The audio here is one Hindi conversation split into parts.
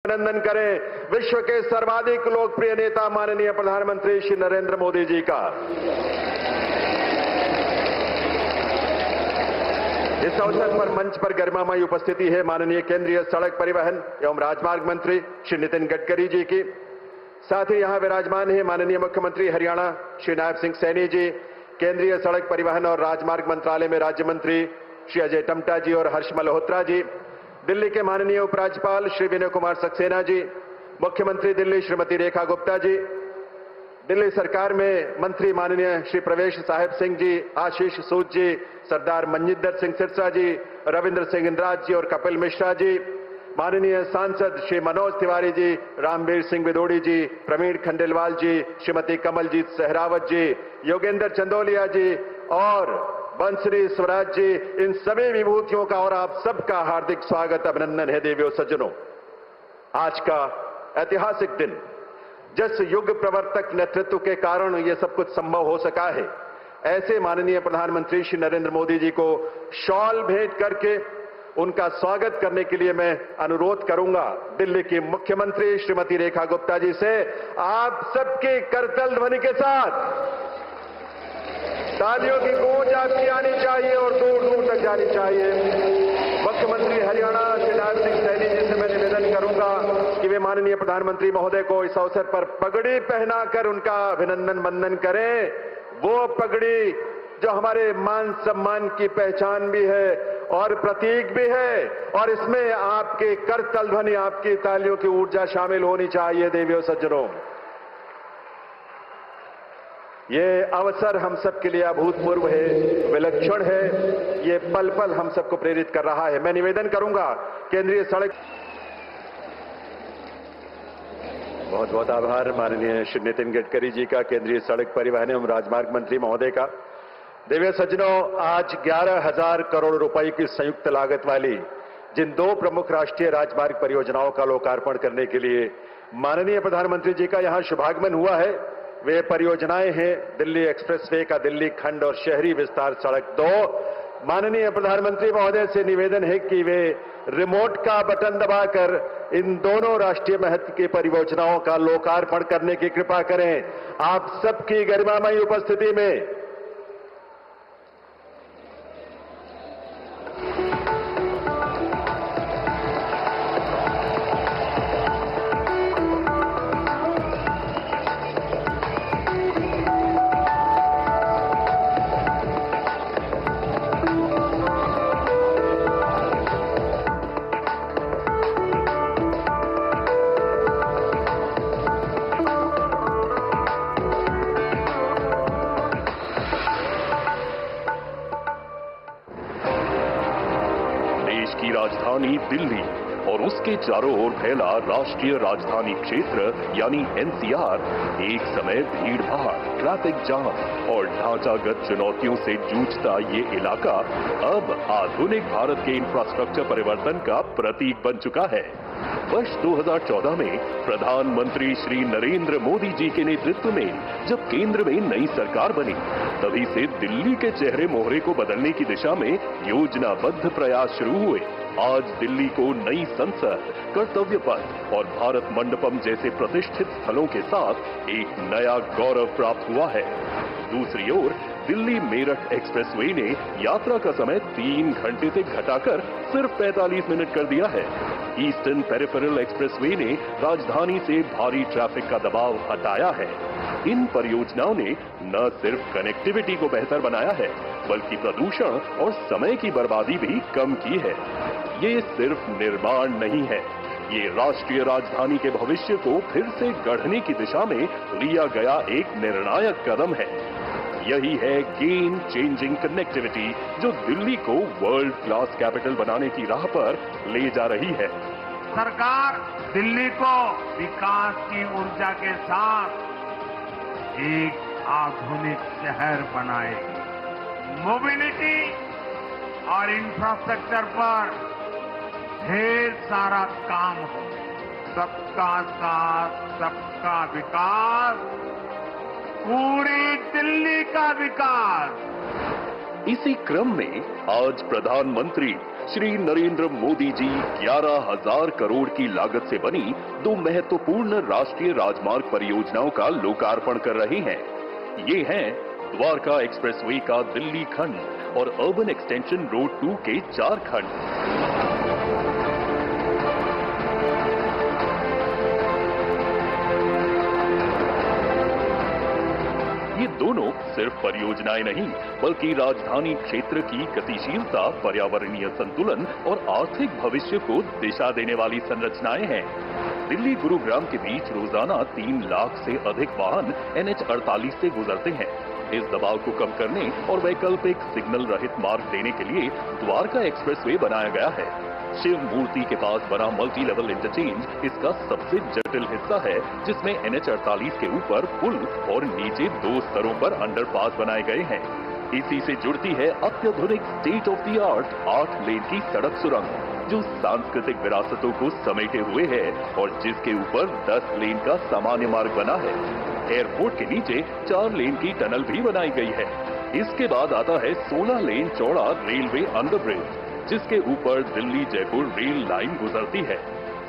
अभिनंदन करें विश्व के सर्वाधिक लोकप्रिय नेता माननीय प्रधानमंत्री श्री नरेंद्र मोदी जी का। इस अवसर पर मंच पर गरिमामयी उपस्थिति है माननीय केंद्रीय सड़क परिवहन एवं राजमार्ग मंत्री श्री नितिन गडकरी जी की। साथ ही यहां विराजमान है माननीय मुख्यमंत्री हरियाणा श्री नायब सिंह सैनी जी, केंद्रीय सड़क परिवहन और राजमार्ग मंत्रालय में राज्य मंत्री श्री अजय टम्टा जी और हर्ष मल्होत्रा जी, दिल्ली के माननीय उपराज्यपाल श्री विनय कुमार सक्सेना जी, मुख्यमंत्री दिल्ली श्रीमती रेखा गुप्ता जी, दिल्ली सरकार में मंत्री माननीय श्री प्रवेश साहिब सिंह जी, आशीष सूद जी, सरदार मनजिंदर सिंह सिरसा जी, रविंद्र सिंह इंद्राज जी और कपिल मिश्रा जी, माननीय सांसद श्री मनोज तिवारी जी, रामवीर सिंह विदोड़ी जी, प्रवीण खंडेलवाल जी, श्रीमती कमलजीत सहरावत जी, योगेंद्र चंदोलिया जी और बंसरी स्वराज जी, इन सभी विभूतियों का और आप सबका हार्दिक स्वागत अभिनंदन है। देवियों सज्जनों, आज का ऐतिहासिक दिन, जिस युग प्रवर्तक नेतृत्व के कारण यह सब कुछ संभव हो सका है, ऐसे माननीय प्रधानमंत्री श्री नरेंद्र मोदी जी को शॉल भेंट करके उनका स्वागत करने के लिए मैं अनुरोध करूंगा दिल्ली की मुख्यमंत्री श्रीमती रेखा गुप्ता जी से, आप सबके करतल ध्वनि के साथ तालियों की गूंज आपकी आनी चाहिए और दूर दूर तक जानी चाहिए। मुख्यमंत्री हरियाणा श्री नायब सिंह सैनी जी से मैं निवेदन करूंगा कि वे माननीय प्रधानमंत्री महोदय को इस अवसर पर पगड़ी पहनाकर उनका अभिनंदन वंदन करें। वो पगड़ी जो हमारे मान सम्मान की पहचान भी है और प्रतीक भी है, और इसमें आपके करतल ध्वनि, आपकी तालियों की ऊर्जा शामिल होनी चाहिए। देवियों सज्जनों, ये अवसर हम सबके लिए अभूतपूर्व है, विलक्षण है, ये पल पल हम सबको प्रेरित कर रहा है। मैं निवेदन करूंगा केंद्रीय सड़क, बहुत बहुत आभार माननीय श्री नितिन गडकरी जी का, केंद्रीय सड़क परिवहन एवं राजमार्ग मंत्री महोदय का। देवियों सज्जनों, आज 11,000 करोड़ रुपए की संयुक्त लागत वाली जिन दो प्रमुख राष्ट्रीय राजमार्ग परियोजनाओं का लोकार्पण करने के लिए माननीय प्रधानमंत्री जी का यहां शुभागमन हुआ है, वे परियोजनाएं हैं दिल्ली एक्सप्रेसवे का दिल्ली खंड और शहरी विस्तार सड़क 2। माननीय प्रधानमंत्री महोदय से निवेदन है कि वे रिमोट का बटन दबाकर इन दोनों राष्ट्रीय महत्व की परियोजनाओं का लोकार्पण करने की कृपा करें। आप सबकी गरिमामयी उपस्थिति में की राजधानी दिल्ली और उसके चारों ओर फैला राष्ट्रीय राजधानी क्षेत्र यानी एनसीआर एक समय भीड़-भाड़, ट्रैफिक जाम और ढांचागत चुनौतियों से जूझता ये इलाका अब आधुनिक भारत के इंफ्रास्ट्रक्चर परिवर्तन का प्रतीक बन चुका है। वर्ष 2014 में प्रधानमंत्री श्री नरेंद्र मोदी जी के नेतृत्व में जब केंद्र में नई सरकार बनी, तभी से दिल्ली के चेहरे मोहरे को बदलने की दिशा में योजनाबद्ध प्रयास शुरू हुए। आज दिल्ली को नई संसद, कर्तव्य पथ और भारत मंडपम जैसे प्रतिष्ठित स्थलों के साथ एक नया गौरव प्राप्त हुआ है। दूसरी ओर दिल्ली मेरठ एक्सप्रेसवे ने यात्रा का समय 3 घंटे से घटाकर सिर्फ 45 मिनट कर दिया है। ईस्टर्न पेरिफेरल एक्सप्रेसवे ने राजधानी से भारी ट्रैफिक का दबाव हटाया है। इन परियोजनाओं ने न सिर्फ कनेक्टिविटी को बेहतर बनाया है, बल्कि प्रदूषण और समय की बर्बादी भी कम की है। ये सिर्फ निर्माण नहीं है, ये राष्ट्रीय राजधानी के भविष्य को फिर से गढ़ने की दिशा में लिया गया एक निर्णायक कदम है। यही है गेम चेंजिंग कनेक्टिविटी जो दिल्ली को वर्ल्ड क्लास कैपिटल बनाने की राह पर ले जा रही है। सरकार दिल्ली को विकास की ऊर्जा के साथ एक आधुनिक शहर बनाएगी। मोबिलिटी और इंफ्रास्ट्रक्चर पर ढेर सारा काम हो। सबका साथ, सबका विकास, पूरी दिल्ली का विकास, इसी क्रम में आज प्रधानमंत्री श्री नरेंद्र मोदी जी 11,000 करोड़ की लागत से बनी 2 महत्वपूर्ण राष्ट्रीय राजमार्ग परियोजनाओं का लोकार्पण कर रहे हैं। ये हैं द्वारका एक्सप्रेसवे का दिल्ली खंड और अर्बन एक्सटेंशन रोड 2 के 4 खंड। ये दोनों सिर्फ परियोजनाएं नहीं, बल्कि राजधानी क्षेत्र की गतिशीलता, पर्यावरणीय संतुलन और आर्थिक भविष्य को दिशा देने वाली संरचनाएं हैं। दिल्ली गुरुग्राम के बीच रोजाना 3 लाख से अधिक वाहन NH-48 से गुजरते हैं। इस दबाव को कम करने और वैकल्पिक सिग्नल रहित मार्ग देने के लिए द्वारका एक्सप्रेसवे बनाया गया है। शिव मूर्ति के पास बना मल्टी लेवल इंटरचेंज इसका सबसे जटिल हिस्सा है, जिसमें NH-48 के ऊपर पुल और नीचे 2 स्तरों पर अंडरपास बनाए गए हैं। इसी से जुड़ती है अत्याधुनिक स्टेट ऑफ द आर्ट 8 लेन की सड़क सुरंग, जो सांस्कृतिक विरासतों को समेटे हुए है और जिसके ऊपर 10 लेन का सामान्य मार्ग बना है। एयरपोर्ट के नीचे 4 लेन की टनल भी बनाई गई है। इसके बाद आता है 16 लेन चौड़ा रेलवे अंडरब्रिज, जिसके ऊपर दिल्ली जयपुर रेल लाइन गुजरती है।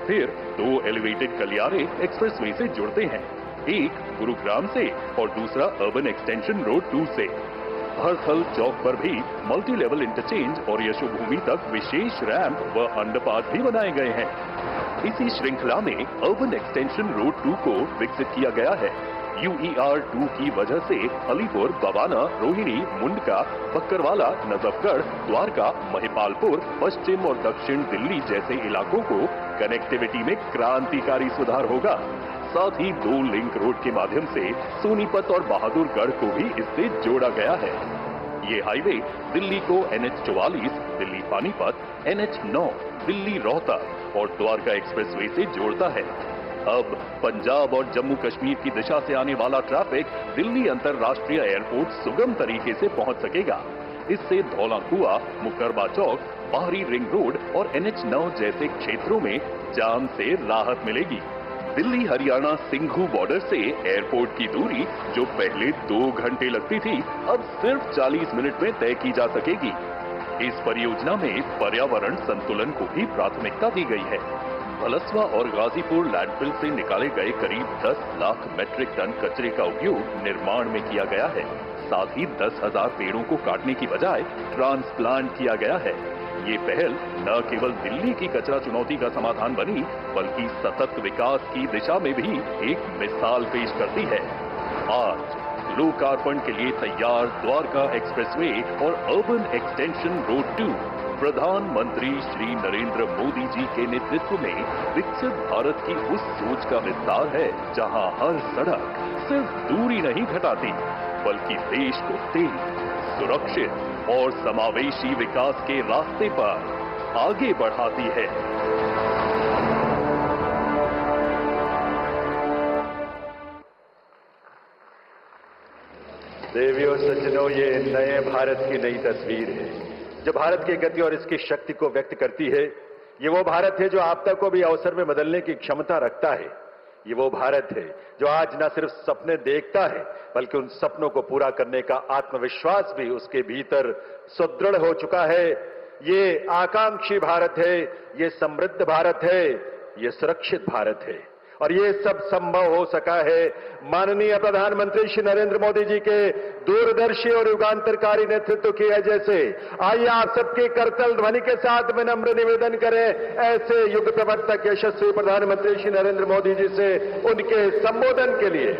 फिर 2 एलिवेटेड गलियारे एक्सप्रेसवे से जुड़ते हैं, एक गुरुग्राम से और दूसरा अर्बन एक्सटेंशन रोड 2 से। हरथल चौक पर भी मल्टी लेवल इंटरचेंज और यशोभूमि तक विशेष रैंप व अंडरपास भी बनाए गए हैं। इसी श्रृंखला में अर्बन एक्सटेंशन रोड 2 को विकसित किया गया है। UER 2 की वजह से अलीपुर, बवाना, रोहिणी, मुंडका, बक्करवाला, नजफगढ़, द्वारका, महिपालपुर, पश्चिम और दक्षिण दिल्ली जैसे इलाकों को कनेक्टिविटी में क्रांतिकारी सुधार होगा। साथ ही 2 लिंक रोड के माध्यम से सोनीपत और बहादुरगढ़ को भी इससे जोड़ा गया है। ये हाईवे दिल्ली को NH-44, दिल्ली पानीपत, NH-9, दिल्ली रोहतक और द्वारका एक्सप्रेसवे से जोड़ता है। अब पंजाब और जम्मू कश्मीर की दिशा से आने वाला ट्रैफिक दिल्ली अंतर्राष्ट्रीय एयरपोर्ट सुगम तरीके से पहुंच सकेगा। इससे धौला कुआं, मुकरबा चौक, बाहरी रिंग रोड और NH-9 जैसे क्षेत्रों में जाम से राहत मिलेगी। दिल्ली हरियाणा सिंघू बॉर्डर से एयरपोर्ट की दूरी, जो पहले 2 घंटे लगती थी, अब सिर्फ 40 मिनट में तय की जा सकेगी। इस परियोजना में पर्यावरण संतुलन को भी प्राथमिकता दी गई है। भलसवा और गाजीपुर लैंडफिल से निकाले गए करीब 10 लाख मेट्रिक टन कचरे का उपयोग निर्माण में किया गया है। साथ ही 10,000 पेड़ों को काटने की बजाय ट्रांसप्लांट किया गया है। ये पहल न केवल दिल्ली की कचरा चुनौती का समाधान बनी, बल्कि सतत विकास की दिशा में भी एक मिसाल पेश करती है। आज लोकार्पण के लिए तैयार द्वारका एक्सप्रेसवे और अर्बन एक्सटेंशन रोड 2 प्रधानमंत्री श्री नरेंद्र मोदी जी के नेतृत्व में विकसित भारत की उस सोच का विस्तार है, जहां हर सड़क सिर्फ दूरी नहीं घटाती, बल्कि देश को तेज, सुरक्षित और समावेशी विकास के रास्ते पर आगे बढ़ाती है। देवियों सज्जनों, ये नए भारत की नई तस्वीर है जो भारत की गति और इसकी शक्ति को व्यक्त करती है। ये वो भारत है जो आपदा को भी अवसर में बदलने की क्षमता रखता है। ये वो भारत है जो आज न सिर्फ सपने देखता है, बल्कि उन सपनों को पूरा करने का आत्मविश्वास भी उसके भीतर सुदृढ़ हो चुका है। ये आकांक्षी भारत है, ये समृद्ध भारत है, ये सुरक्षित भारत है। और ये सब संभव हो सका है माननीय प्रधानमंत्री श्री नरेंद्र मोदी जी के दूरदर्शी और युगांतरकारी नेतृत्व की वजह से। आइए आप सबके करतल ध्वनि के साथ विनम्र निवेदन करें ऐसे युग प्रवर्तक यशस्वी प्रधानमंत्री श्री नरेंद्र मोदी जी से उनके संबोधन के लिए।